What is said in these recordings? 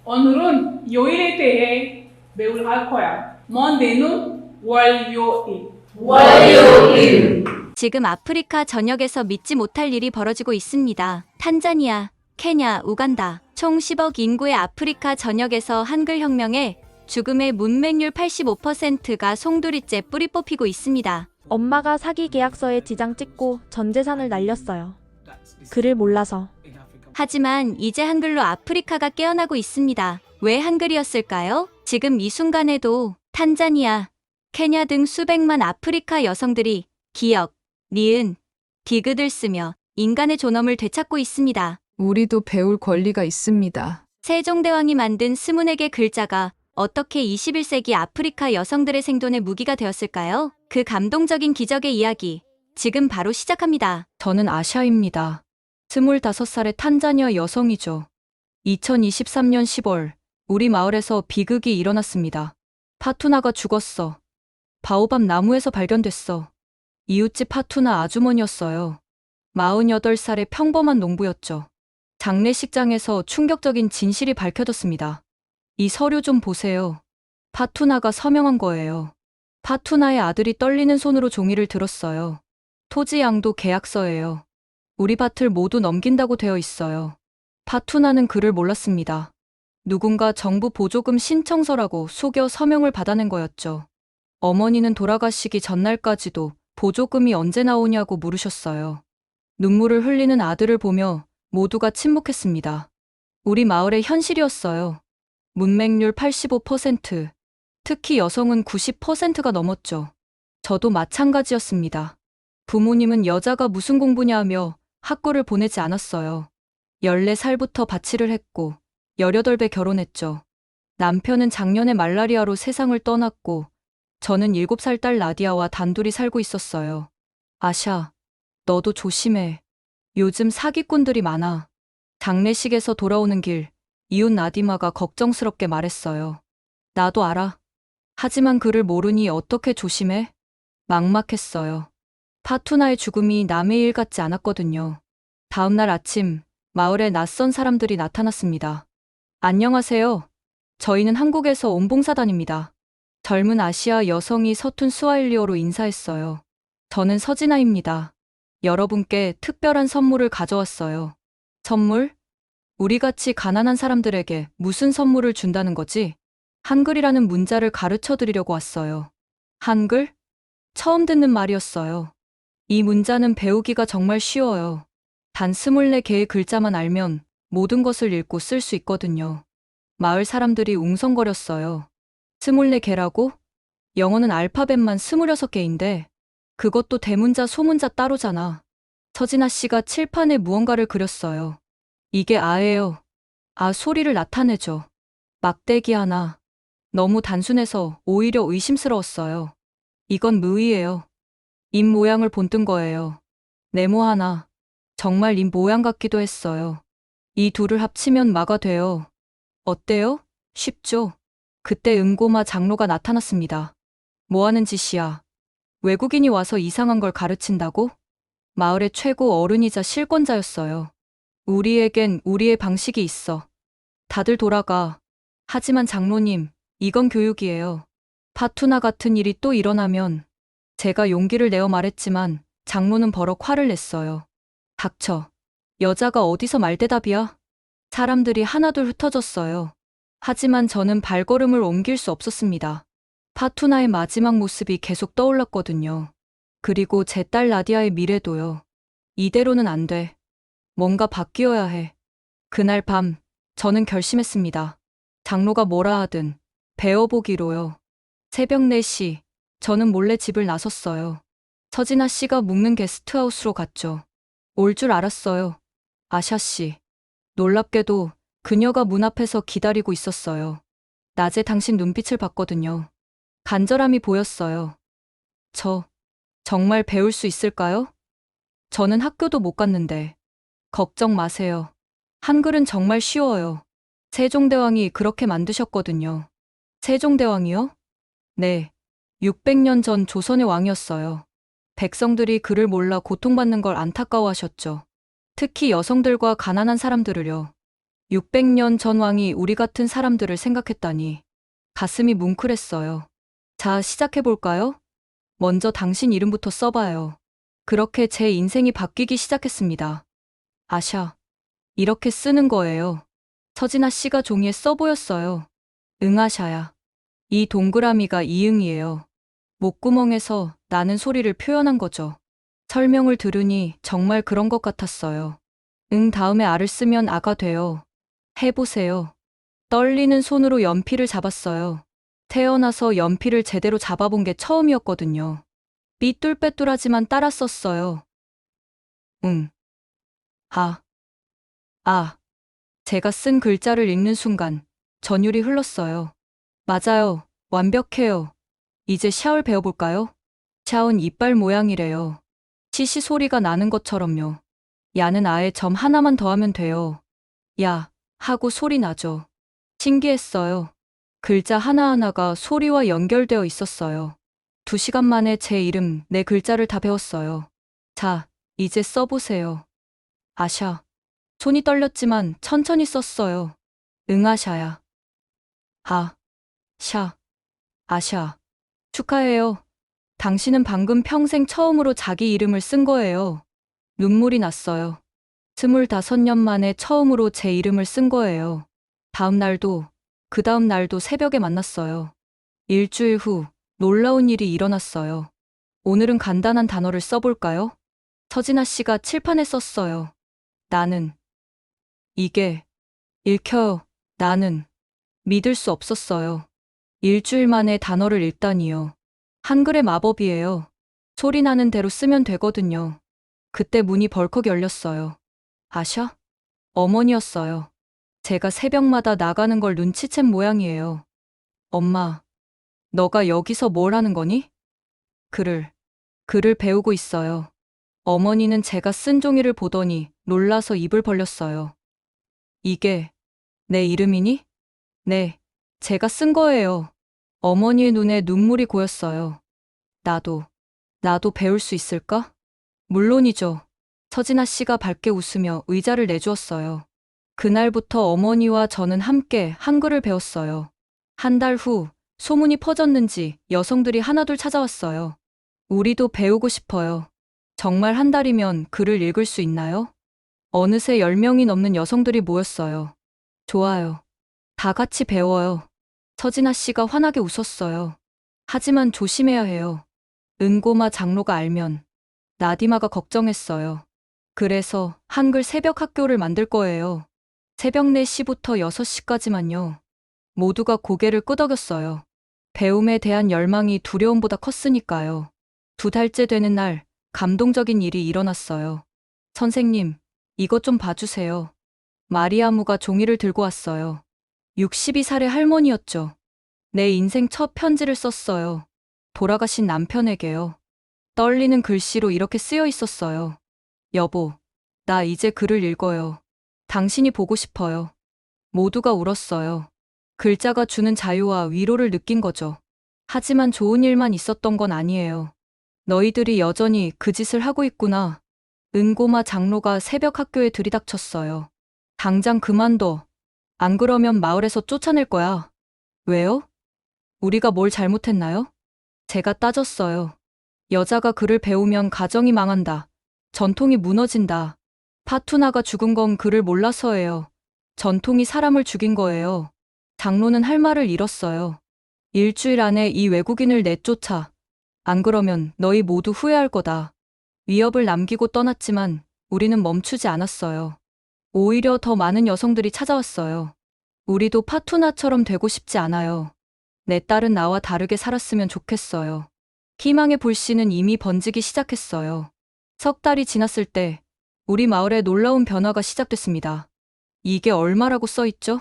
오늘은 요일에 대해 배우려 할 거야. 먼데는 월요일. 월요일. 지금 아프리카 전역에서 믿지 못할 일이 벌어지고 있습니다. 탄자니아, 케냐, 우간다. 총 10억 인구의 아프리카 전역에서 한글 혁명에 죽음의 문맹률 85%가 송두리째 뿌리 뽑히고 있습니다. 엄마가 사기 계약서에 지장 찍고 전 재산을 날렸어요. 글을 몰라서. 하지만 이제 한글로 아프리카가 깨어나고 있습니다. 왜 한글이었을까요? 지금 이 순간에도 탄자니아, 케냐 등 수백만 아프리카 여성들이 기역, 니은, 디귿을 쓰며 인간의 존엄을 되찾고 있습니다. 우리도 배울 권리가 있습니다. 세종대왕이 만든 20개 글자가 어떻게 21세기 아프리카 여성들의 생존의 무기가 되었을까요? 그 감동적인 기적의 이야기, 지금 바로 시작합니다. 저는 아샤입니다. 25살의 탄자니아 여성이죠. 2023년 10월, 우리 마을에서 비극이 일어났습니다. 파투나가 죽었어. 바오밥 나무에서 발견됐어. 이웃집 파투나 아주머니였어요. 48살의 평범한 농부였죠. 장례식장에서 충격적인 진실이 밝혀졌습니다. 이 서류 좀 보세요. 파투나가 서명한 거예요. 파투나의 아들이 떨리는 손으로 종이를 들었어요. 토지 양도 계약서예요. 우리 밭을 모두 넘긴다고 되어 있어요. 파투나는 그를 몰랐습니다. 누군가 정부 보조금 신청서라고 속여 서명을 받아낸 거였죠. 어머니는 돌아가시기 전날까지도 보조금이 언제 나오냐고 물으셨어요. 눈물을 흘리는 아들을 보며 모두가 침묵했습니다. 우리 마을의 현실이었어요. 문맹률 85%, 특히 여성은 90%가 넘었죠. 저도 마찬가지였습니다. 부모님은 여자가 무슨 공부냐 하며 학교를 보내지 않았어요. 14살부터 바치를 했고 18배 결혼했죠. 남편은 작년에 말라리아로 세상을 떠났고 저는 7살 딸 나디아와 단둘이 살고 있었어요. 아샤, 너도 조심해. 요즘 사기꾼들이 많아. 장례식에서 돌아오는 길, 이웃 나디마가 걱정스럽게 말했어요. 나도 알아. 하지만 그를 모르니 어떻게 조심해? 막막했어요. 파투나의 죽음이 남의 일 같지 않았거든요. 다음 날 아침, 마을에 낯선 사람들이 나타났습니다. 안녕하세요. 저희는 한국에서 온 봉사단입니다. 젊은 아시아 여성이 서툰 스와힐리어로 인사했어요. 저는 서진아입니다. 여러분께 특별한 선물을 가져왔어요. 선물? 우리같이 가난한 사람들에게 무슨 선물을 준다는 거지? 한글이라는 문자를 가르쳐 드리려고 왔어요. 한글? 처음 듣는 말이었어요. 이 문자는 배우기가 정말 쉬워요. 단 24개의 글자만 알면 모든 것을 읽고 쓸 수 있거든요. 마을 사람들이 웅성거렸어요. 24개라고? 영어는 알파벳만 26개인데 그것도 대문자 소문자 따로잖아. 서진아 씨가 칠판에 무언가를 그렸어요. 이게 아예요. 아 소리를 나타내죠. 막대기 하나. 너무 단순해서 오히려 의심스러웠어요. 이건 무이예요. 입 모양을 본뜬 거예요. 네모 하나. 정말 입 모양 같기도 했어요. 이 둘을 합치면 마가 돼요. 어때요? 쉽죠? 그때 은고마 장로가 나타났습니다. 뭐 하는 짓이야? 외국인이 와서 이상한 걸 가르친다고? 마을의 최고 어른이자 실권자였어요. 우리에겐 우리의 방식이 있어. 다들 돌아가. 하지만 장로님, 이건 교육이에요. 파투나 같은 일이 또 일어나면 제가 용기를 내어 말했지만 장로는 버럭 화를 냈어요. 닥쳐. 여자가 어디서 말대답이야? 사람들이 하나둘 흩어졌어요. 하지만 저는 발걸음을 옮길 수 없었습니다. 파투나의 마지막 모습이 계속 떠올랐거든요. 그리고 제 딸 나디아의 미래도요. 이대로는 안 돼. 뭔가 바뀌어야 해. 그날 밤, 저는 결심했습니다. 장로가 뭐라 하든 배워보기로요. 새벽 4시, 저는 몰래 집을 나섰어요. 서진아 씨가 묵는 게스트하우스로 갔죠. 올 줄 알았어요. 아샤 씨. 놀랍게도 그녀가 문 앞에서 기다리고 있었어요. 낮에 당신 눈빛을 봤거든요. 간절함이 보였어요. 정말 배울 수 있을까요? 저는 학교도 못 갔는데. 걱정 마세요. 한글은 정말 쉬워요. 세종대왕이 그렇게 만드셨거든요. 세종대왕이요? 네. 600년 전 조선의 왕이었어요. 백성들이 그를 몰라 고통받는 걸 안타까워하셨죠. 특히 여성들과 가난한 사람들을요. 600년 전 왕이 우리 같은 사람들을 생각했다니 가슴이 뭉클했어요. 자, 시작해볼까요? 먼저 당신 이름부터 써봐요. 그렇게 제 인생이 바뀌기 시작했습니다. 아샤. 이렇게 쓰는 거예요. 서진아 씨가 종이에 써 보였어요. 응아샤야. 이 동그라미가 이응이에요. 목구멍에서 나는 소리를 표현한 거죠. 설명을 들으니 정말 그런 것 같았어요. 응 다음에 아를 쓰면 아가 돼요. 해보세요. 떨리는 손으로 연필을 잡았어요. 태어나서 연필을 제대로 잡아본 게 처음이었거든요. 삐뚤빼뚤하지만 따라 썼어요. 응. 아. 아. 제가 쓴 글자를 읽는 순간 전율이 흘렀어요. 맞아요. 완벽해요. 이제 샤을 배워볼까요? 샤은 이빨 모양이래요. 시시 소리가 나는 것처럼요. 야는 아에 점 하나만 더하면 돼요. 야, 하고 소리 나죠. 신기했어요. 글자 하나하나가 소리와 연결되어 있었어요. 2시간 만에 제 이름, 네 글자를 다 배웠어요. 자, 이제 써보세요. 아샤. 손이 떨렸지만 천천히 썼어요. 응아샤야. 아. 샤. 아샤. 축하해요. 당신은 방금 평생 처음으로 자기 이름을 쓴 거예요. 눈물이 났어요. 25년 만에 처음으로 제 이름을 쓴 거예요. 다음 날도, 그 다음 날도 새벽에 만났어요. 일주일 후, 놀라운 일이 일어났어요. 오늘은 간단한 단어를 써볼까요? 서진아 씨가 칠판에 썼어요. 나는. 이게. 읽혀요. 나는. 믿을 수 없었어요. 일주일 만에 단어를 읽다니요. 한글의 마법이에요. 소리 나는 대로 쓰면 되거든요. 그때 문이 벌컥 열렸어요. 아샤? 어머니였어요. 제가 새벽마다 나가는 걸 눈치챈 모양이에요. 엄마, 너가 여기서 뭘 하는 거니? 글을 배우고 있어요. 어머니는 제가 쓴 종이를 보더니 놀라서 입을 벌렸어요. 이게 내 이름이니? 네, 제가 쓴 거예요. 어머니의 눈에 눈물이 고였어요. 나도 배울 수 있을까? 물론이죠. 서진아 씨가 밝게 웃으며 의자를 내주었어요. 그날부터 어머니와 저는 함께 한글을 배웠어요. 한 달 후, 소문이 퍼졌는지 여성들이 하나둘 찾아왔어요. 우리도 배우고 싶어요. 정말 한 달이면 글을 읽을 수 있나요? 어느새 10명이 넘는 여성들이 모였어요. 좋아요. 다 같이 배워요. 서진아 씨가 환하게 웃었어요. 하지만 조심해야 해요. 은고마 장로가 알면. 나디마가 걱정했어요. 그래서 한글 새벽 학교를 만들 거예요. 새벽 4시부터 6시까지만요. 모두가 고개를 끄덕였어요. 배움에 대한 열망이 두려움보다 컸으니까요. 2달째 되는 날, 감동적인 일이 일어났어요. 선생님, 이것 좀 봐주세요. 마리아무가 종이를 들고 왔어요. 62살의 할머니였죠. 내 인생 첫 편지를 썼어요. 돌아가신 남편에게요. 떨리는 글씨로 이렇게 쓰여 있었어요. 여보, 나 이제 글을 읽어요. 당신이 보고 싶어요. 모두가 울었어요. 글자가 주는 자유와 위로를 느낀 거죠. 하지만 좋은 일만 있었던 건 아니에요. 너희들이 여전히 그 짓을 하고 있구나. 은고마 장로가 새벽 학교에 들이닥쳤어요. 당장 그만둬. 안 그러면 마을에서 쫓아낼 거야. 왜요? 우리가 뭘 잘못했나요? 제가 따졌어요. 여자가 글을 배우면 가정이 망한다. 전통이 무너진다. 파투나가 죽은 건 글을 몰라서예요. 전통이 사람을 죽인 거예요. 장로는 할 말을 잃었어요. 일주일 안에 이 외국인을 내쫓아. 안 그러면 너희 모두 후회할 거다. 위협을 남기고 떠났지만 우리는 멈추지 않았어요. 오히려 더 많은 여성들이 찾아왔어요. 우리도 파투나처럼 되고 싶지 않아요. 내 딸은 나와 다르게 살았으면 좋겠어요. 희망의 불씨는 이미 번지기 시작했어요. 3달이 지났을 때 우리 마을에 놀라운 변화가 시작됐습니다. 이게 얼마라고 써있죠?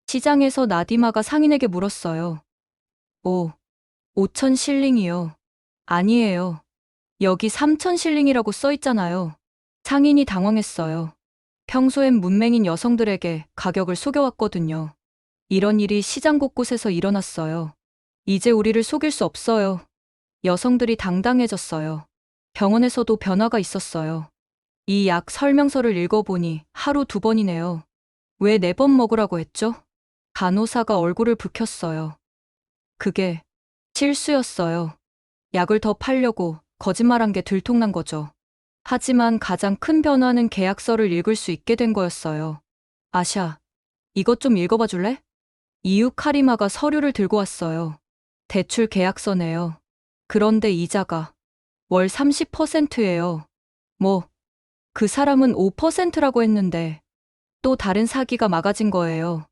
시장에서 나디마가 상인에게 물었어요. 5천 실링이요. 아니에요. 여기 3천 실링이라고 써있잖아요. 상인이 당황했어요. 평소엔 문맹인 여성들에게 가격을 속여왔거든요. 이런 일이 시장 곳곳에서 일어났어요. 이제 우리를 속일 수 없어요. 여성들이 당당해졌어요. 병원에서도 변화가 있었어요. 이 약 설명서를 읽어보니 하루 2번이네요. 왜 4번 먹으라고 했죠? 간호사가 얼굴을 붉혔어요. 그게 실수였어요. 약을 더 팔려고 거짓말한 게 들통난 거죠. 하지만 가장 큰 변화는 계약서를 읽을 수 있게 된 거였어요. 아샤, 이것 좀 읽어봐 줄래? 이웃 카리마가 서류를 들고 왔어요. 대출 계약서네요. 그런데 이자가 월 30%예요. 뭐, 그 사람은 5%라고 했는데 또 다른 사기가 막아진 거예요.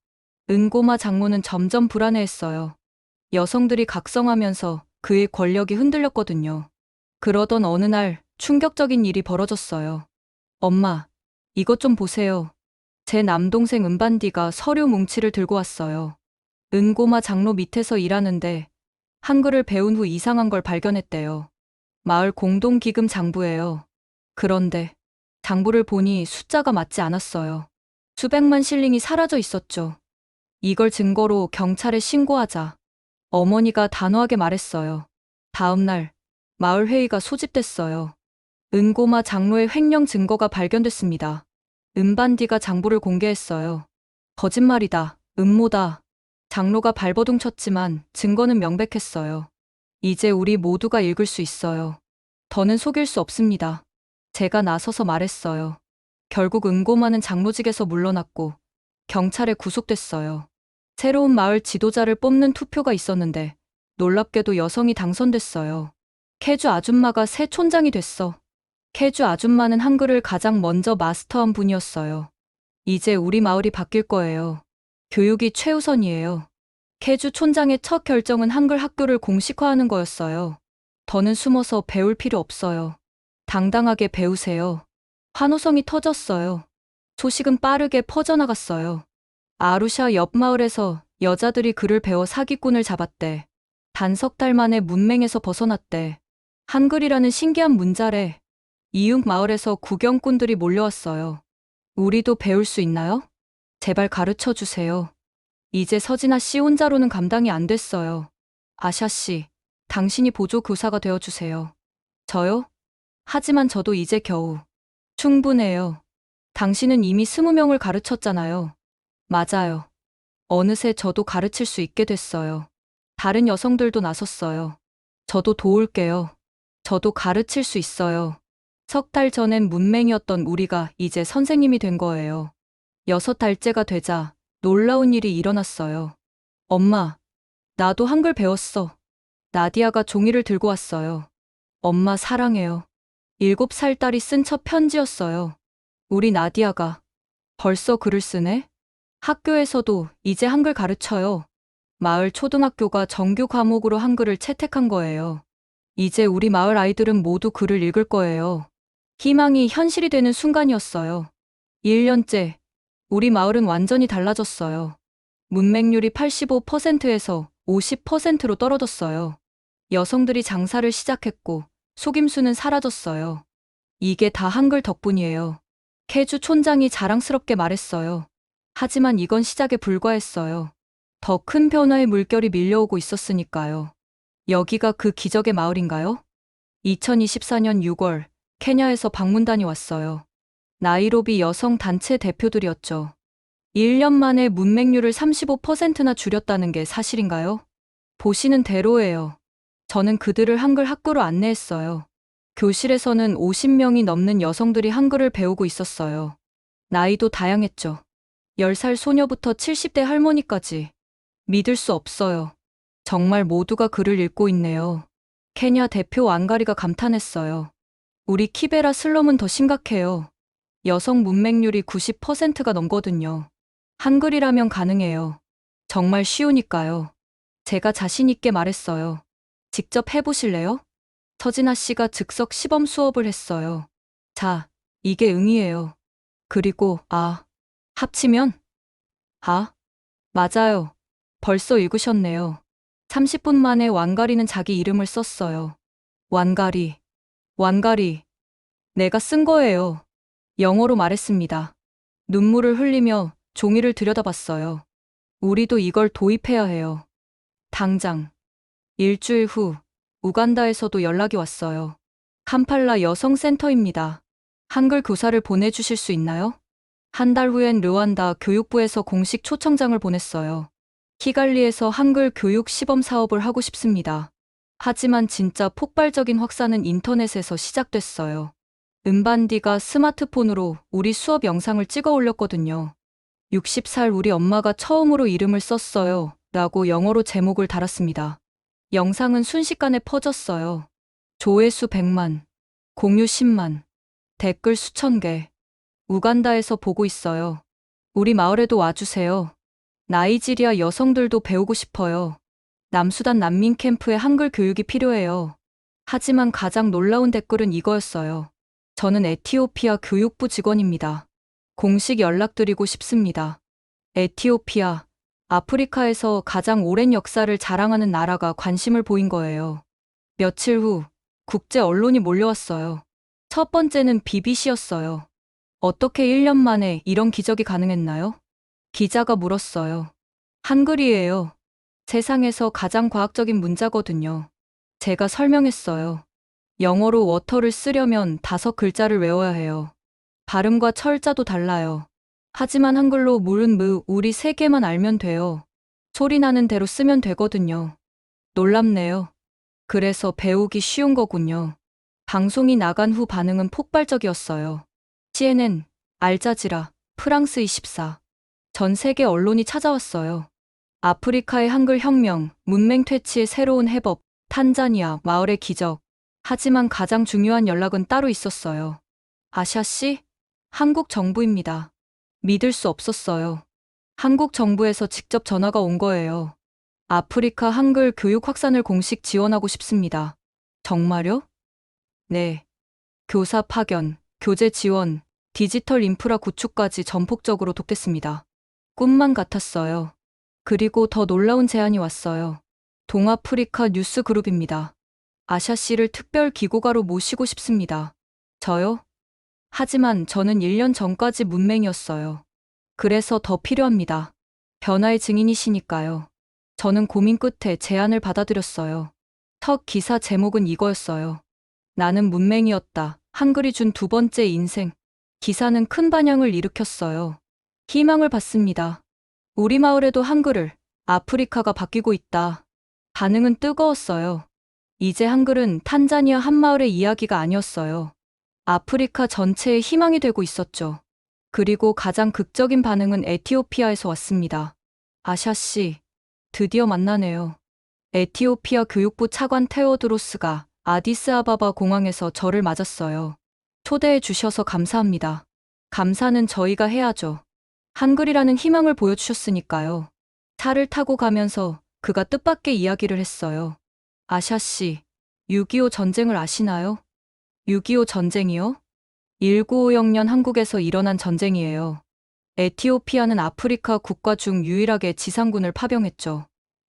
은고마 장모는 점점 불안해했어요. 여성들이 각성하면서 그의 권력이 흔들렸거든요. 그러던 어느 날 충격적인 일이 벌어졌어요. 엄마, 이것 좀 보세요. 제 남동생 은반디가 서류 뭉치를 들고 왔어요. 은고마 장로 밑에서 일하는데 한글을 배운 후 이상한 걸 발견했대요. 마을 공동기금 장부예요. 그런데 장부를 보니 숫자가 맞지 않았어요. 수백만 실링이 사라져 있었죠. 이걸 증거로 경찰에 신고하자 어머니가 단호하게 말했어요. 다음 날 마을 회의가 소집됐어요. 은고마 장로의 횡령 증거가 발견됐습니다. 은반디가 장부를 공개했어요. 거짓말이다. 음모다. 장로가 발버둥 쳤지만 증거는 명백했어요. 이제 우리 모두가 읽을 수 있어요. 더는 속일 수 없습니다. 제가 나서서 말했어요. 결국 은고마는 장로직에서 물러났고 경찰에 구속됐어요. 새로운 마을 지도자를 뽑는 투표가 있었는데 놀랍게도 여성이 당선됐어요. 캐주 아줌마가 새 촌장이 됐어. 캐주 아줌마는 한글을 가장 먼저 마스터한 분이었어요. 이제 우리 마을이 바뀔 거예요. 교육이 최우선이에요. 캐주 촌장의 첫 결정은 한글 학교를 공식화하는 거였어요. 더는 숨어서 배울 필요 없어요. 당당하게 배우세요. 환호성이 터졌어요. 소식은 빠르게 퍼져나갔어요. 아루샤 옆 마을에서 여자들이 글을 배워 사기꾼을 잡았대. 단 석 달 만에 문맹에서 벗어났대. 한글이라는 신기한 문자래. 이웃 마을에서 구경꾼들이 몰려왔어요. 우리도 배울 수 있나요? 제발 가르쳐 주세요. 이제 서진아 씨 혼자로는 감당이 안 됐어요. 아샤 씨, 당신이 보조 교사가 되어 주세요. 저요? 하지만 저도 이제 겨우. 충분해요. 당신은 이미 20명을 가르쳤잖아요. 맞아요. 어느새 저도 가르칠 수 있게 됐어요. 다른 여성들도 나섰어요. 저도 도울게요. 저도 가르칠 수 있어요. 석 달 전엔 문맹이었던 우리가 이제 선생님이 된 거예요. 6달째가 되자 놀라운 일이 일어났어요. 엄마, 나도 한글 배웠어. 나디아가 종이를 들고 왔어요. 엄마 사랑해요. 7살 딸이 쓴 첫 편지였어요. 우리 나디아가 벌써 글을 쓰네? 학교에서도 이제 한글 가르쳐요. 마을 초등학교가 정규 과목으로 한글을 채택한 거예요. 이제 우리 마을 아이들은 모두 글을 읽을 거예요. 희망이 현실이 되는 순간이었어요. 1년째, 우리 마을은 완전히 달라졌어요. 문맹률이 85%에서 50%로 떨어졌어요. 여성들이 장사를 시작했고 속임수는 사라졌어요. 이게 다 한글 덕분이에요. 캐주 촌장이 자랑스럽게 말했어요. 하지만 이건 시작에 불과했어요. 더 큰 변화의 물결이 밀려오고 있었으니까요. 여기가 그 기적의 마을인가요? 2024년 6월 케냐에서 방문단이 왔어요. 나이로비 여성 단체 대표들이었죠. 1년 만에 문맹률을 35%나 줄였다는 게 사실인가요? 보시는 대로예요. 저는 그들을 한글 학교로 안내했어요. 교실에서는 50명이 넘는 여성들이 한글을 배우고 있었어요. 나이도 다양했죠. 10살 소녀부터 70대 할머니까지. 믿을 수 없어요. 정말 모두가 글을 읽고 있네요. 케냐 대표 앙가리가 감탄했어요. 우리 키베라 슬럼은 더 심각해요. 여성 문맹률이 90%가 넘거든요. 한글이라면 가능해요. 정말 쉬우니까요. 제가 자신 있게 말했어요. 직접 해보실래요? 서진아 씨가 즉석 시범 수업을 했어요. 자, 이게 응이에요. 그리고 합치면? 맞아요. 벌써 읽으셨네요. 30분 만에 완가리는 자기 이름을 썼어요. 완가리. 내가 쓴 거예요. 영어로 말했습니다. 눈물을 흘리며 종이를 들여다봤어요. 우리도 이걸 도입해야 해요. 당장. 일주일 후 우간다에서도 연락이 왔어요. 캄팔라 여성센터입니다. 한글 교사를 보내주실 수 있나요? 한 달 후엔 르완다 교육부에서 공식 초청장을 보냈어요. 키갈리에서 한글 교육 시범 사업을 하고 싶습니다. 하지만 진짜 폭발적인 확산은 인터넷에서 시작됐어요. 은반디가 스마트폰으로 우리 수업 영상을 찍어 올렸거든요. 60살 우리 엄마가 처음으로 이름을 썼어요. 라고 영어로 제목을 달았습니다. 영상은 순식간에 퍼졌어요. 조회수 100만, 공유 10만, 댓글 수천 개. 우간다에서 보고 있어요. 우리 마을에도 와주세요. 나이지리아 여성들도 배우고 싶어요. 남수단 난민 캠프에 한글 교육이 필요해요. 하지만 가장 놀라운 댓글은 이거였어요. 저는 에티오피아 교육부 직원입니다. 공식 연락드리고 싶습니다. 에티오피아, 아프리카에서 가장 오랜 역사를 자랑하는 나라가 관심을 보인 거예요. 며칠 후 국제 언론이 몰려왔어요. 첫 번째는 BBC였어요. 어떻게 1년 만에 이런 기적이 가능했나요? 기자가 물었어요. 한글이에요. 세상에서 가장 과학적인 문자거든요. 제가 설명했어요. 영어로 워터를 쓰려면 5글자를 외워야 해요. 발음과 철자도 달라요. 하지만 한글로 물은 무, 우리 3개만 알면 돼요. 소리 나는 대로 쓰면 되거든요. 놀랍네요. 그래서 배우기 쉬운 거군요. 방송이 나간 후 반응은 폭발적이었어요. CNN, 알자지라, 프랑스 24. 전 세계 언론이 찾아왔어요. 아프리카의 한글 혁명, 문맹 퇴치의 새로운 해법, 탄자니아, 마을의 기적. 하지만 가장 중요한 연락은 따로 있었어요. 아샤 씨? 한국 정부입니다. 믿을 수 없었어요. 한국 정부에서 직접 전화가 온 거예요. 아프리카 한글 교육 확산을 공식 지원하고 싶습니다. 정말요? 네. 교사 파견, 교재 지원, 디지털 인프라 구축까지 전폭적으로 돕겠습니다. 꿈만 같았어요. 그리고 더 놀라운 제안이 왔어요. 동아프리카 뉴스 그룹입니다. 아샤 씨를 특별 기고가로 모시고 싶습니다. 저요? 하지만 저는 1년 전까지 문맹이었어요. 그래서 더 필요합니다. 변화의 증인이시니까요. 저는 고민 끝에 제안을 받아들였어요. 첫 기사 제목은 이거였어요. 나는 문맹이었다. 한글이 준 2번째 인생. 기사는 큰 반향을 일으켰어요. 희망을 받습니다. 우리 마을에도 한글을, 아프리카가 바뀌고 있다. 반응은 뜨거웠어요. 이제 한글은 탄자니아 한 마을의 이야기가 아니었어요. 아프리카 전체의 희망이 되고 있었죠. 그리고 가장 극적인 반응은 에티오피아에서 왔습니다. 아샤 씨, 드디어 만나네요. 에티오피아 교육부 차관 테오드로스가 아디스아바바 공항에서 저를 맞았어요. 초대해 주셔서 감사합니다. 감사는 저희가 해야죠. 한글이라는 희망을 보여주셨으니까요. 차를 타고 가면서 그가 뜻밖의 이야기를 했어요. 아샤 씨, 6.25 전쟁을 아시나요? 6.25 전쟁이요? 1950년 한국에서 일어난 전쟁이에요. 에티오피아는 아프리카 국가 중 유일하게 지상군을 파병했죠.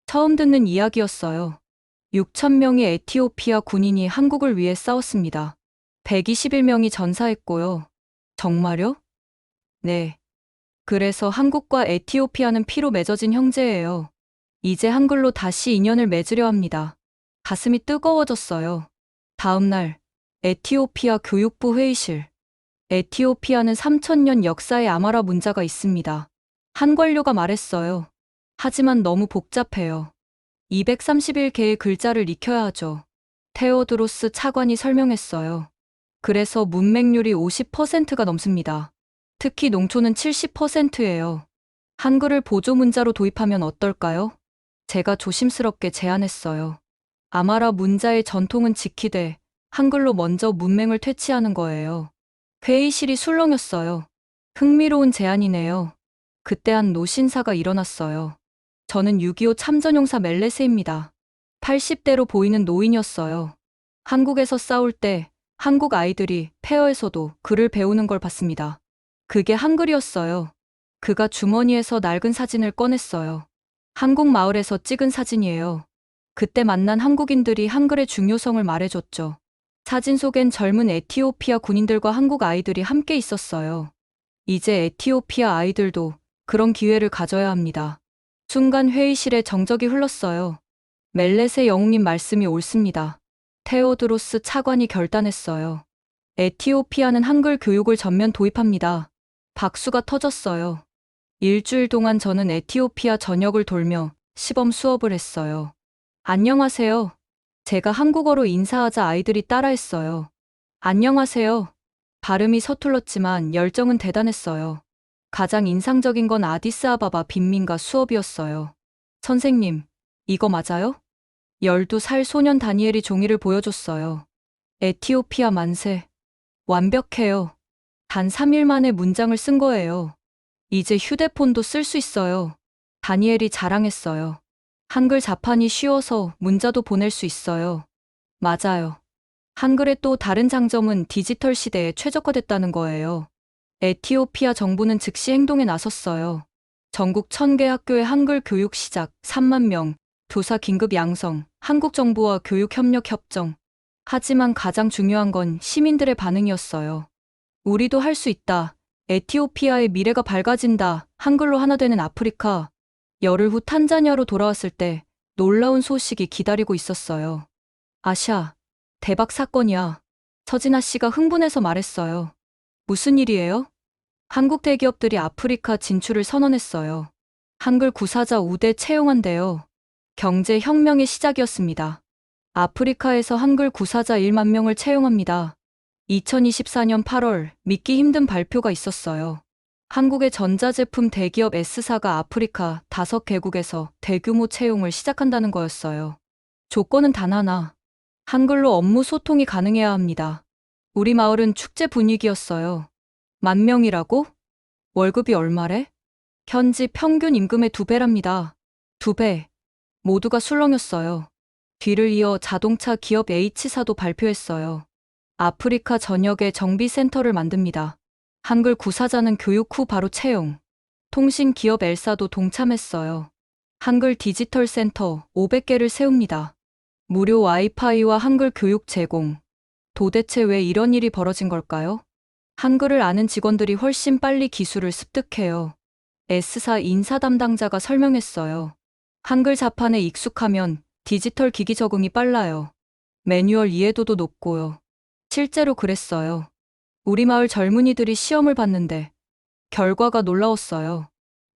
처음 듣는 이야기였어요. 6,000명의 에티오피아 군인이 한국을 위해 싸웠습니다. 121명이 전사했고요. 정말요? 네. 그래서 한국과 에티오피아는 피로 맺어진 형제예요. 이제 한글로 다시 인연을 맺으려 합니다. 가슴이 뜨거워졌어요. 다음 날, 에티오피아 교육부 회의실. 에티오피아는 3,000년 역사의 아마라 문자가 있습니다. 한 관료가 말했어요. 하지만 너무 복잡해요. 231개의 글자를 익혀야 하죠. 테오드로스 차관이 설명했어요. 그래서 문맹률이 50%가 넘습니다. 특히 농촌은 70%예요. 한글을 보조 문자로 도입하면 어떨까요? 제가 조심스럽게 제안했어요. 아마라 문자의 전통은 지키되 한글로 먼저 문맹을 퇴치하는 거예요. 회의실이 술렁였어요. 흥미로운 제안이네요. 그때 한 노신사가 일어났어요. 저는 6.25 참전용사 멜레세입니다. 80대로 보이는 노인이었어요. 한국에서 싸울 때 한국 아이들이 폐허에서도 글을 배우는 걸 봤습니다. 그게 한글이었어요. 그가 주머니에서 낡은 사진을 꺼냈어요. 한국 마을에서 찍은 사진이에요. 그때 만난 한국인들이 한글의 중요성을 말해줬죠. 사진 속엔 젊은 에티오피아 군인들과 한국 아이들이 함께 있었어요. 이제 에티오피아 아이들도 그런 기회를 가져야 합니다. 순간 회의실에 정적이 흘렀어요. 멜레세 영웅님 말씀이 옳습니다. 테오드로스 차관이 결단했어요. 에티오피아는 한글 교육을 전면 도입합니다. 박수가 터졌어요. 일주일 동안 저는 에티오피아 전역을 돌며 시범 수업을 했어요. 안녕하세요. 제가 한국어로 인사하자 아이들이 따라했어요. 안녕하세요. 발음이 서툴렀지만 열정은 대단했어요. 가장 인상적인 건 아디스아바바 빈민가 수업이었어요. 선생님, 이거 맞아요? 12살 소년 다니엘이 종이를 보여줬어요. 에티오피아 만세. 완벽해요. 단 3일 만에 문장을 쓴 거예요. 이제 휴대폰도 쓸 수 있어요. 다니엘이 자랑했어요. 한글 자판이 쉬워서 문자도 보낼 수 있어요. 맞아요. 한글의 또 다른 장점은 디지털 시대에 최적화됐다는 거예요. 에티오피아 정부는 즉시 행동에 나섰어요. 전국 1000개 학교의 한글 교육 시작, 3만 명, 교사 긴급 양성, 한국 정부와 교육 협력 협정. 하지만 가장 중요한 건 시민들의 반응이었어요. 우리도 할 수 있다. 에티오피아의 미래가 밝아진다. 한글로 하나 되는 아프리카. 열흘 후 탄자니아로 돌아왔을 때 놀라운 소식이 기다리고 있었어요. 아샤, 대박 사건이야. 서진아 씨가 흥분해서 말했어요. 무슨 일이에요? 한국 대기업들이 아프리카 진출을 선언했어요. 한글 구사자 우대 채용한대요. 경제 혁명의 시작이었습니다. 아프리카에서 한글 구사자 1만 명을 채용합니다. 2024년 8월 믿기 힘든 발표가 있었어요. 한국의 전자제품 대기업 S사가 아프리카 5개국에서 대규모 채용을 시작한다는 거였어요. 조건은 단 하나. 한글로 업무 소통이 가능해야 합니다. 우리 마을은 축제 분위기였어요. 10,000명이라고? 월급이 얼마래? 현지 평균 임금의 2배랍니다. 2배. 모두가 술렁였어요. 뒤를 이어 자동차 기업 H사도 발표했어요. 아프리카 전역에 정비센터를 만듭니다. 한글 구사자는 교육 후 바로 채용. 통신 기업 L사도 동참했어요. 한글 디지털 센터 500개를 세웁니다. 무료 와이파이와 한글 교육 제공. 도대체 왜 이런 일이 벌어진 걸까요? 한글을 아는 직원들이 훨씬 빨리 기술을 습득해요. S사 인사 담당자가 설명했어요. 한글 자판에 익숙하면 디지털 기기 적응이 빨라요. 매뉴얼 이해도도 높고요. 실제로 그랬어요. 우리 마을 젊은이들이 시험을 봤는데 결과가 놀라웠어요.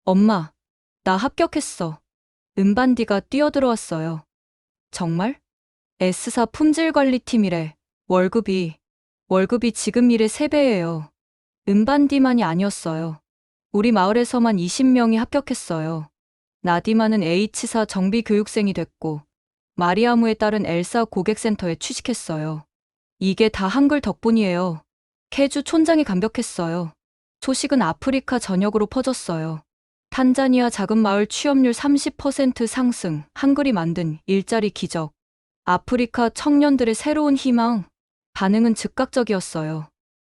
엄마, 나 합격했어. 은반디가 뛰어들어왔어요. 정말? S사 품질관리팀이래. 월급이 지금 일의 3배예요. 은반디만이 아니었어요. 우리 마을에서만 20명이 합격했어요. 나디마는 H사 정비교육생이 됐고 마리아무에 따른 엘사 고객센터에 취직했어요. 이게 다 한글 덕분이에요. 케주 촌장이 감격했어요. 소식은 아프리카 전역으로 퍼졌어요. 탄자니아 작은 마을 취업률 30% 상승, 한글이 만든 일자리 기적. 아프리카 청년들의 새로운 희망. 반응은 즉각적이었어요.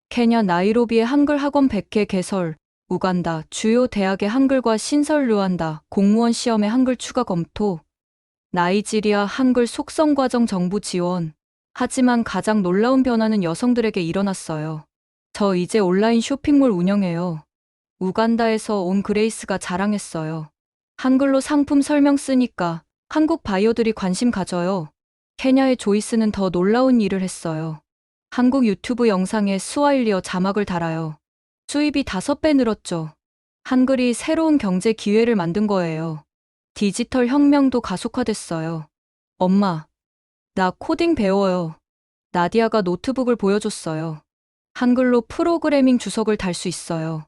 케냐 나이로비의 한글 학원 100개 개설, 우간다 주요 대학의 한글과 신설 르완다 공무원 시험의 한글 추가 검토, 나이지리아 한글 속성 과정 정부 지원. 하지만 가장 놀라운 변화는 여성들에게 일어났어요. 저 이제 온라인 쇼핑몰 운영해요. 우간다에서 온 그레이스가 자랑했어요. 한글로 상품 설명 쓰니까 한국 바이어들이 관심 가져요. 케냐의 조이스는 더 놀라운 일을 했어요. 한국 유튜브 영상에 스와힐리어 자막을 달아요. 수입이 5배 늘었죠. 한글이 새로운 경제 기회를 만든 거예요. 디지털 혁명도 가속화됐어요. 엄마, 나 코딩 배워요. 나디아가 노트북을 보여줬어요. 한글로 프로그래밍 주석을 달 수 있어요.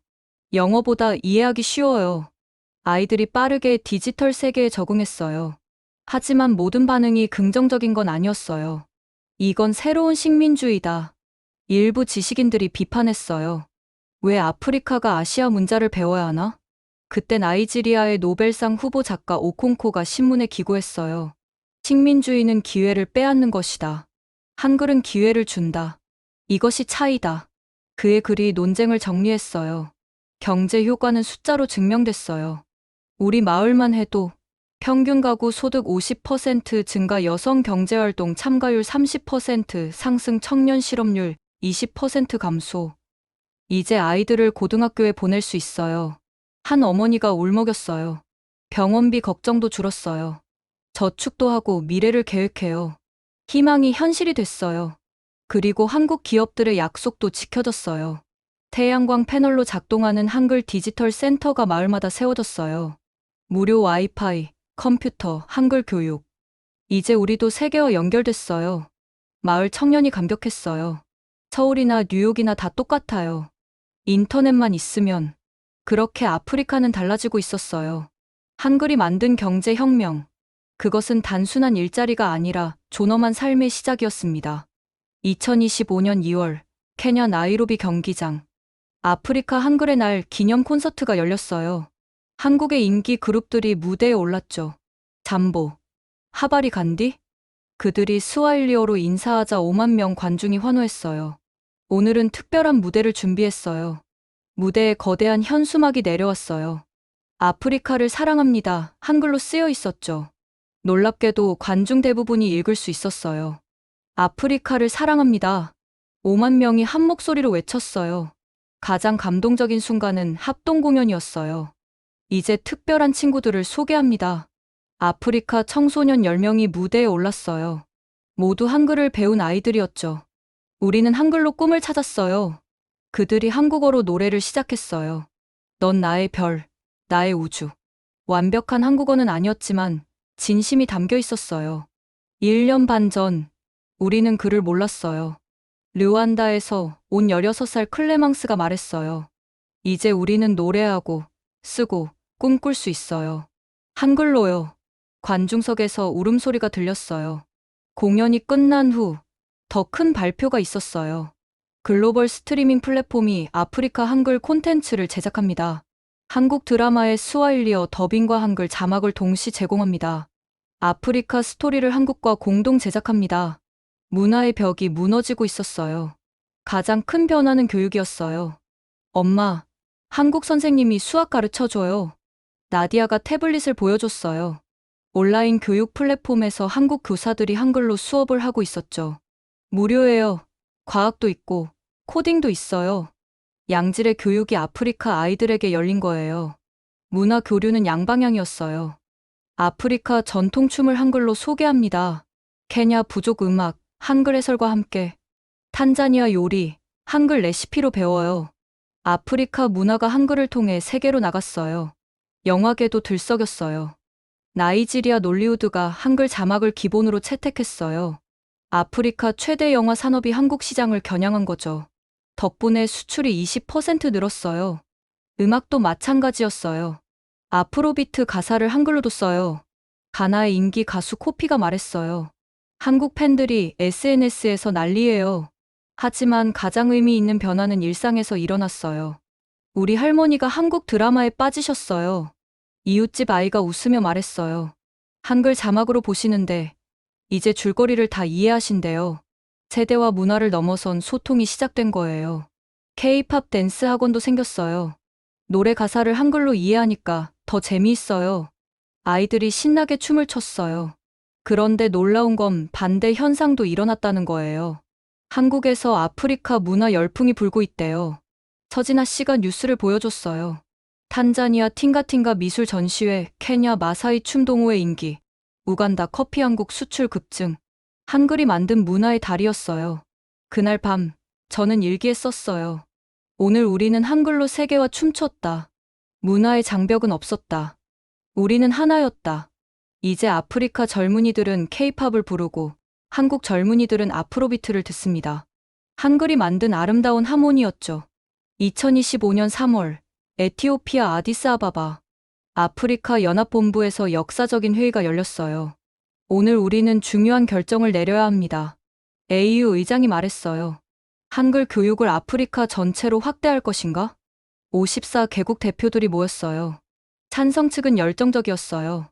영어보다 이해하기 쉬워요. 아이들이 빠르게 디지털 세계에 적응했어요. 하지만 모든 반응이 긍정적인 건 아니었어요. 이건 새로운 식민주의다. 일부 지식인들이 비판했어요. 왜 아프리카가 아시아 문자를 배워야 하나? 그때 나이지리아의 노벨상 후보 작가 오콩코가 신문에 기고했어요. 식민주의는 기회를 빼앗는 것이다. 한글은 기회를 준다. 이것이 차이다. 그의 글이 논쟁을 정리했어요. 경제 효과는 숫자로 증명됐어요. 우리 마을만 해도 평균 가구 소득 50% 증가, 여성 경제활동 참가율 30% 상승, 청년 실업률 20% 감소. 이제 아이들을 고등학교에 보낼 수 있어요. 한 어머니가 울먹였어요. 병원비 걱정도 줄었어요. 저축도 하고 미래를 계획해요. 희망이 현실이 됐어요. 그리고 한국 기업들의 약속도 지켜졌어요. 태양광 패널로 작동하는 한글 디지털 센터가 마을마다 세워졌어요. 무료 와이파이, 컴퓨터, 한글 교육. 이제 우리도 세계와 연결됐어요. 마을 청년이 감격했어요. 서울이나 뉴욕이나 다 똑같아요. 인터넷만 있으면. 그렇게 아프리카는 달라지고 있었어요. 한글이 만든 경제혁명. 그것은 단순한 일자리가 아니라 존엄한 삶의 시작이었습니다. 2025년 2월, 케냐 나이로비 경기장. 아프리카 한글의 날 기념 콘서트가 열렸어요. 한국의 인기 그룹들이 무대에 올랐죠. 잠보, 하바리 간디? 그들이 스와힐리어로 인사하자 5만 명 관중이 환호했어요. 오늘은 특별한 무대를 준비했어요. 무대에 거대한 현수막이 내려왔어요. 아프리카를 사랑합니다. 한글로 쓰여 있었죠. 놀랍게도 관중 대부분이 읽을 수 있었어요. 아프리카를 사랑합니다. 5만 명이 한 목소리로 외쳤어요. 가장 감동적인 순간은 합동 공연이었어요. 이제 특별한 친구들을 소개합니다. 아프리카 청소년 10명이 무대에 올랐어요. 모두 한글을 배운 아이들이었죠. 우리는 한글로 꿈을 찾았어요. 그들이 한국어로 노래를 시작했어요. 넌 나의 별, 나의 우주. 완벽한 한국어는 아니었지만 진심이 담겨 있었어요. 1년 반 전, 우리는 그를 몰랐어요. 르완다에서 온 16살 클레망스가 말했어요. 이제 우리는 노래하고, 쓰고, 꿈꿀 수 있어요. 한글로요. 관중석에서 울음소리가 들렸어요. 공연이 끝난 후, 더 큰 발표가 있었어요. 글로벌 스트리밍 플랫폼이 아프리카 한글 콘텐츠를 제작합니다. 한국 드라마의 스와힐리어 더빙과 한글 자막을 동시 제공합니다. 아프리카 스토리를 한국과 공동 제작합니다. 문화의 벽이 무너지고 있었어요. 가장 큰 변화는 교육이었어요. 엄마, 한국 선생님이 수학 가르쳐줘요. 나디아가 태블릿을 보여줬어요. 온라인 교육 플랫폼에서 한국 교사들이 한글로 수업을 하고 있었죠. 무료예요. 과학도 있고, 코딩도 있어요. 양질의 교육이 아프리카 아이들에게 열린 거예요. 문화 교류는 양방향이었어요. 아프리카 전통춤을 한글로 소개합니다. 케냐 부족 음악, 한글 해설과 함께. 탄자니아 요리, 한글 레시피로 배워요. 아프리카 문화가 한글을 통해 세계로 나갔어요. 영화계도 들썩였어요. 나이지리아 놀리우드가 한글 자막을 기본으로 채택했어요. 아프리카 최대 영화 산업이 한국 시장을 겨냥한 거죠. 덕분에 수출이 20% 늘었어요. 음악도 마찬가지였어요. 아프로비트 가사를 한글로도 써요. 가나의 인기 가수 코피가 말했어요. 한국 팬들이 SNS에서 난리예요. 하지만 가장 의미 있는 변화는 일상에서 일어났어요. 우리 할머니가 한국 드라마에 빠지셨어요. 이웃집 아이가 웃으며 말했어요. 한글 자막으로 보시는데 이제 줄거리를 다 이해하신대요. 세대와 문화를 넘어선 소통이 시작된 거예요. K-팝 댄스 학원도 생겼어요. 노래 가사를 한글로 이해하니까 더 재미있어요. 아이들이 신나게 춤을 췄어요. 그런데 놀라운 건 반대 현상도 일어났다는 거예요. 한국에서 아프리카 문화 열풍이 불고 있대요. 서진아 씨가 뉴스를 보여줬어요. 탄자니아 팅가팅가 미술 전시회, 케냐 마사이 춤동호회 인기, 우간다 커피 한국 수출 급증. 한글이 만든 문화의 달이었어요. 그날 밤, 저는 일기에 썼어요. 오늘 우리는 한글로 세계와 춤췄다. 문화의 장벽은 없었다. 우리는 하나였다. 이제 아프리카 젊은이들은 K-팝을 부르고 한국 젊은이들은 아프로비트를 듣습니다. 한글이 만든 아름다운 하모니였죠. 2025년 3월, 에티오피아 아디스아바바, 아프리카 연합본부에서 역사적인 회의가 열렸어요. 오늘 우리는 중요한 결정을 내려야 합니다. AU 의장이 말했어요. 한글 교육을 아프리카 전체로 확대할 것인가? 54개국 대표들이 모였어요. 찬성 측은 열정적이었어요.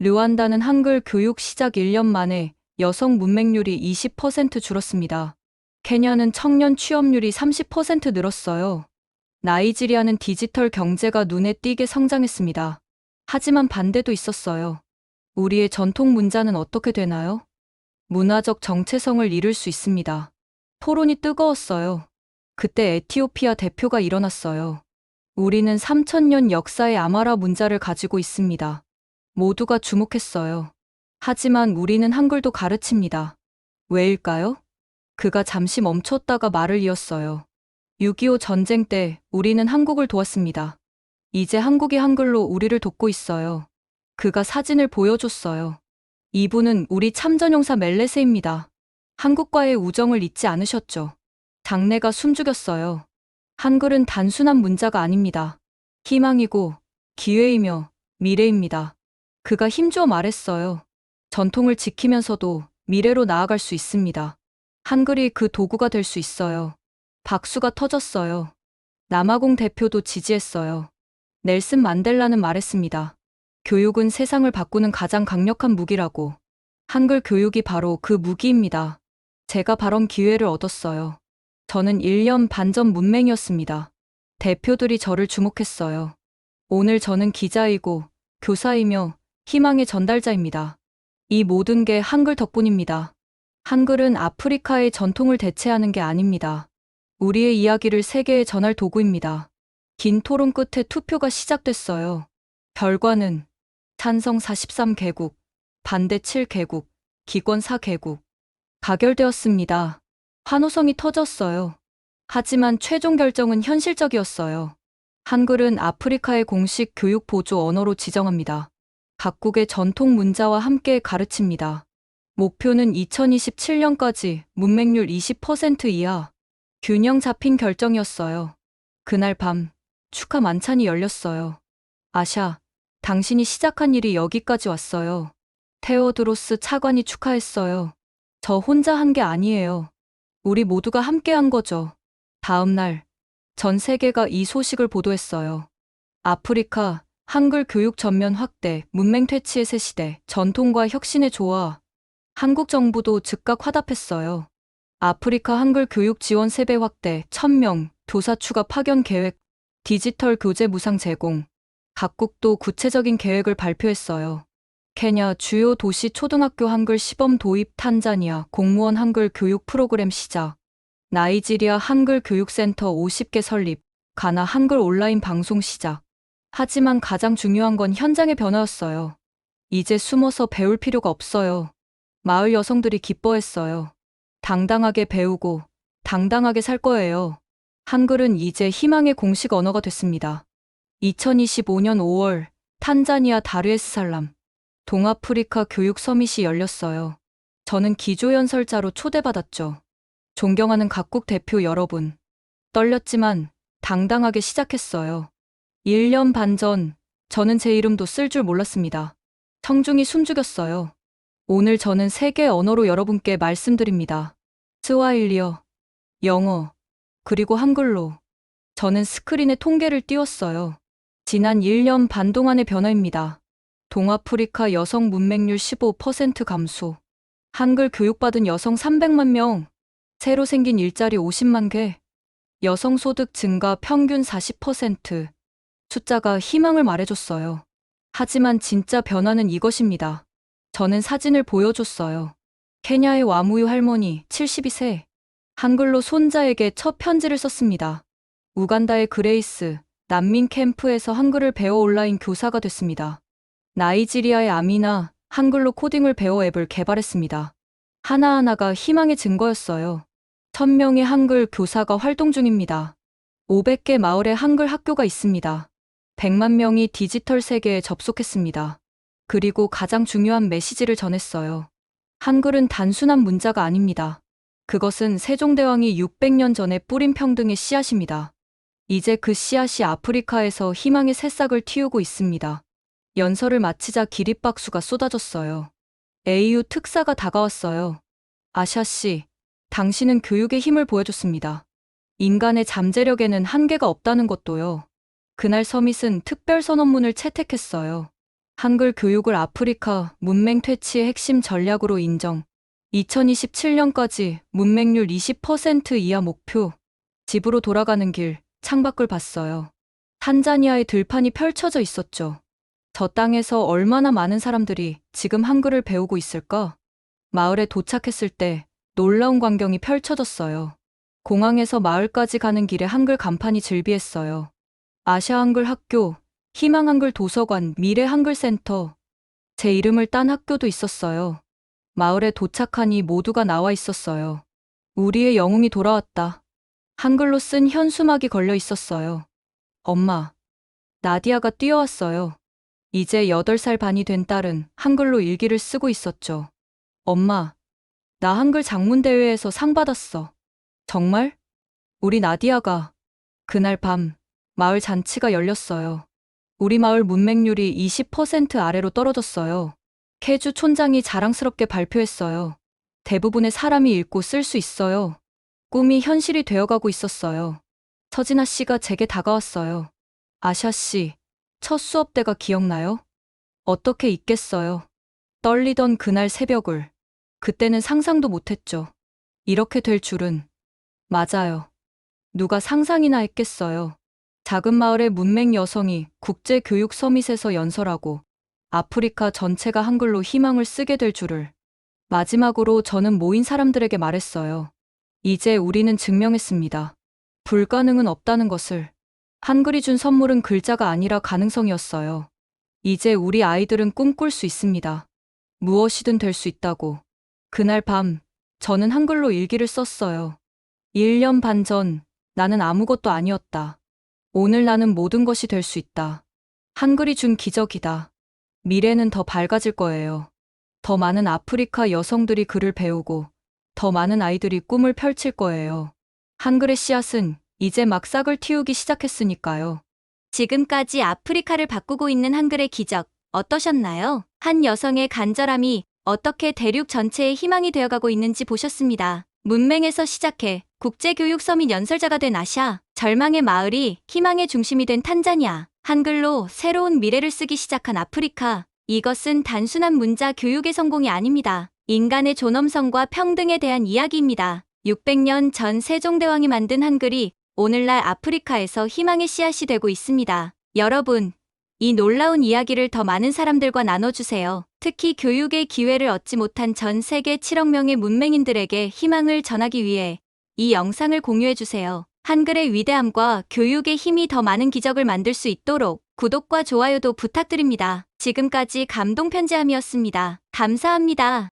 르완다는 한글 교육 시작 1년 만에 여성 문맹률이 20% 줄었습니다. 케냐는 청년 취업률이 30% 늘었어요. 나이지리아는 디지털 경제가 눈에 띄게 성장했습니다. 하지만 반대도 있었어요. 우리의 전통 문자는 어떻게 되나요? 문화적 정체성을 잃을 수 있습니다. 토론이 뜨거웠어요. 그때 에티오피아 대표가 일어났어요. 우리는 3000년 역사의 아마라 문자를 가지고 있습니다. 모두가 주목했어요. 하지만 우리는 한글도 가르칩니다. 왜일까요? 그가 잠시 멈췄다가 말을 이었어요. 6.25 전쟁 때 우리는 한국을 도왔습니다. 이제 한국이 한글로 우리를 돕고 있어요. 그가 사진을 보여줬어요. 이분은 우리 참전용사 멜레세입니다. 한국과의 우정을 잊지 않으셨죠? 장내가 숨죽였어요. 한글은 단순한 문자가 아닙니다. 희망이고 기회이며 미래입니다. 그가 힘주어 말했어요. 전통을 지키면서도 미래로 나아갈 수 있습니다. 한글이 그 도구가 될 수 있어요. 박수가 터졌어요. 남아공 대표도 지지했어요. 넬슨 만델라는 말했습니다. 교육은 세상을 바꾸는 가장 강력한 무기라고. 한글 교육이 바로 그 무기입니다. 제가 발언 기회를 얻었어요. 저는 1년 반 전 문맹이었습니다. 대표들이 저를 주목했어요. 오늘 저는 기자이고 교사이며 희망의 전달자입니다. 이 모든 게 한글 덕분입니다. 한글은 아프리카의 전통을 대체하는 게 아닙니다. 우리의 이야기를 세계에 전할 도구입니다. 긴 토론 끝에 투표가 시작됐어요. 결과는 찬성 43개국, 반대 7개국, 기권 4개국. 가결되었습니다. 환호성이 터졌어요. 하지만 최종 결정은 현실적이었어요. 한글은 아프리카의 공식 교육 보조 언어로 지정합니다. 각국의 전통 문자와 함께 가르칩니다. 목표는 2027년까지 문맹률 20% 이하. 균형 잡힌 결정이었어요. 그날 밤 축하 만찬이 열렸어요. 아샤, 당신이 시작한 일이 여기까지 왔어요. 테오드로스 차관이 축하했어요. 저 혼자 한 게 아니에요. 우리 모두가 함께 한 거죠. 다음 날, 전 세계가 이 소식을 보도했어요. 아프리카, 한글 교육 전면 확대, 문맹 퇴치의 새 시대, 전통과 혁신의 조화. 한국 정부도 즉각 화답했어요. 아프리카 한글 교육 지원 3배 확대, 1000명, 교사 추가 파견 계획, 디지털 교재 무상 제공. 각국도 구체적인 계획을 발표했어요. 케냐 주요 도시 초등학교 한글 시범 도입, 탄자니아 공무원 한글 교육 프로그램 시작, 나이지리아 한글 교육센터 50개 설립, 가나 한글 온라인 방송 시작. 하지만 가장 중요한 건 현장의 변화였어요. 이제 숨어서 배울 필요가 없어요. 마을 여성들이 기뻐했어요. 당당하게 배우고 당당하게 살 거예요. 한글은 이제 희망의 공식 언어가 됐습니다. 2025년 5월 탄자니아 다르에스살람 동아프리카 교육 서밋이 열렸어요. 저는 기조연설자로 초대받았죠. 존경하는 각국 대표 여러분. 떨렸지만 당당하게 시작했어요. 1년 반 전 저는 제 이름도 쓸 줄 몰랐습니다. 청중이 숨죽였어요. 오늘 저는 세계 언어로 여러분께 말씀드립니다. 스와힐리어, 영어, 그리고 한글로. 저는 스크린에 통계를 띄웠어요. 지난 1년 반 동안의 변화입니다. 동아프리카 여성 문맹률 15% 감소. 한글 교육받은 여성 300만 명. 새로 생긴 일자리 50만 개. 여성 소득 증가 평균 40%. 숫자가 희망을 말해줬어요. 하지만 진짜 변화는 이것입니다. 저는 사진을 보여줬어요. 케냐의 와무유 할머니 72세. 한글로 손자에게 첫 편지를 썼습니다. 우간다의 그레이스, 난민 캠프에서 한글을 배워 온라인 교사가 됐습니다. 나이지리아의 아미나, 한글로 코딩을 배워 앱을 개발했습니다. 하나하나가 희망의 증거였어요. 1000명의 한글 교사가 활동 중입니다. 500개 마을에 한글 학교가 있습니다. 100만 명이 디지털 세계에 접속했습니다. 그리고 가장 중요한 메시지를 전했어요. 한글은 단순한 문자가 아닙니다. 그것은 세종대왕이 600년 전에 뿌린 평등의 씨앗입니다. 이제 그 씨앗이 아프리카에서 희망의 새싹을 틔우고 있습니다. 연설을 마치자 기립박수가 쏟아졌어요. AU 특사가 다가왔어요. 아샤 씨, 당신은 교육의 힘을 보여줬습니다. 인간의 잠재력에는 한계가 없다는 것도요. 그날 서밋은 특별 선언문을 채택했어요. 한글 교육을 아프리카 문맹 퇴치의 핵심 전략으로 인정. 2027년까지 문맹률 20% 이하 목표. 집으로 돌아가는 길, 창밖을 봤어요. 탄자니아의 들판이 펼쳐져 있었죠. 저 땅에서 얼마나 많은 사람들이 지금 한글을 배우고 있을까? 마을에 도착했을 때 놀라운 광경이 펼쳐졌어요. 공항에서 마을까지 가는 길에 한글 간판이 즐비했어요. 아시아 한글 학교, 희망 한글 도서관, 미래 한글 센터. 제 이름을 딴 학교도 있었어요. 마을에 도착하니 모두가 나와 있었어요. 우리의 영웅이 돌아왔다. 한글로 쓴 현수막이 걸려 있었어요. 엄마, 나디아가 뛰어왔어요. 이제 8살 반이 된 딸은 한글로 일기를 쓰고 있었죠. 엄마, 나 한글 장문대회에서 상 받았어. 정말? 우리 나디아가. 그날 밤, 마을 잔치가 열렸어요. 우리 마을 문맹률이 20% 아래로 떨어졌어요. 캐주 촌장이 자랑스럽게 발표했어요. 대부분의 사람이 읽고 쓸 수 있어요. 꿈이 현실이 되어가고 있었어요. 서진아 씨가 제게 다가왔어요. 아샤 씨, 첫 수업 때가 기억나요? 어떻게 잊겠어요. 떨리던 그날 새벽을. 그때는 상상도 못했죠. 이렇게 될 줄은. 맞아요. 누가 상상이나 했겠어요. 작은 마을의 문맹 여성이 국제교육 서밋에서 연설하고 아프리카 전체가 한글로 희망을 쓰게 될 줄을. 마지막으로 저는 모인 사람들에게 말했어요. 이제 우리는 증명했습니다. 불가능은 없다는 것을. 한글이 준 선물은 글자가 아니라 가능성이었어요. 이제 우리 아이들은 꿈꿀 수 있습니다. 무엇이든 될 수 있다고. 그날 밤, 저는 한글로 일기를 썼어요. 1년 반 전, 나는 아무것도 아니었다. 오늘 나는 모든 것이 될 수 있다. 한글이 준 기적이다. 미래는 더 밝아질 거예요. 더 많은 아프리카 여성들이 글을 배우고, 더 많은 아이들이 꿈을 펼칠 거예요. 한글의 씨앗은 이제 막 싹을 틔우기 시작했으니까요. 지금까지 아프리카를 바꾸고 있는 한글의 기적, 어떠셨나요? 한 여성의 간절함이 어떻게 대륙 전체의 희망이 되어가고 있는지 보셨습니다. 문맹에서 시작해 국제교육 서밋 연설자가 된 아샤, 절망의 마을이 희망의 중심이 된 탄자니아, 한글로 새로운 미래를 쓰기 시작한 아프리카. 이것은 단순한 문자 교육의 성공이 아닙니다. 인간의 존엄성과 평등에 대한 이야기입니다. 600년 전 세종대왕이 만든 한글이 오늘날 아프리카에서 희망의 씨앗이 되고 있습니다. 여러분, 이 놀라운 이야기를 더 많은 사람들과 나눠주세요. 특히 교육의 기회를 얻지 못한 전 세계 7억 명의 문맹인들에게 희망을 전하기 위해 이 영상을 공유해주세요. 한글의 위대함과 교육의 힘이 더 많은 기적을 만들 수 있도록 구독과 좋아요도 부탁드립니다. 지금까지 감동편지함이었습니다. 감사합니다.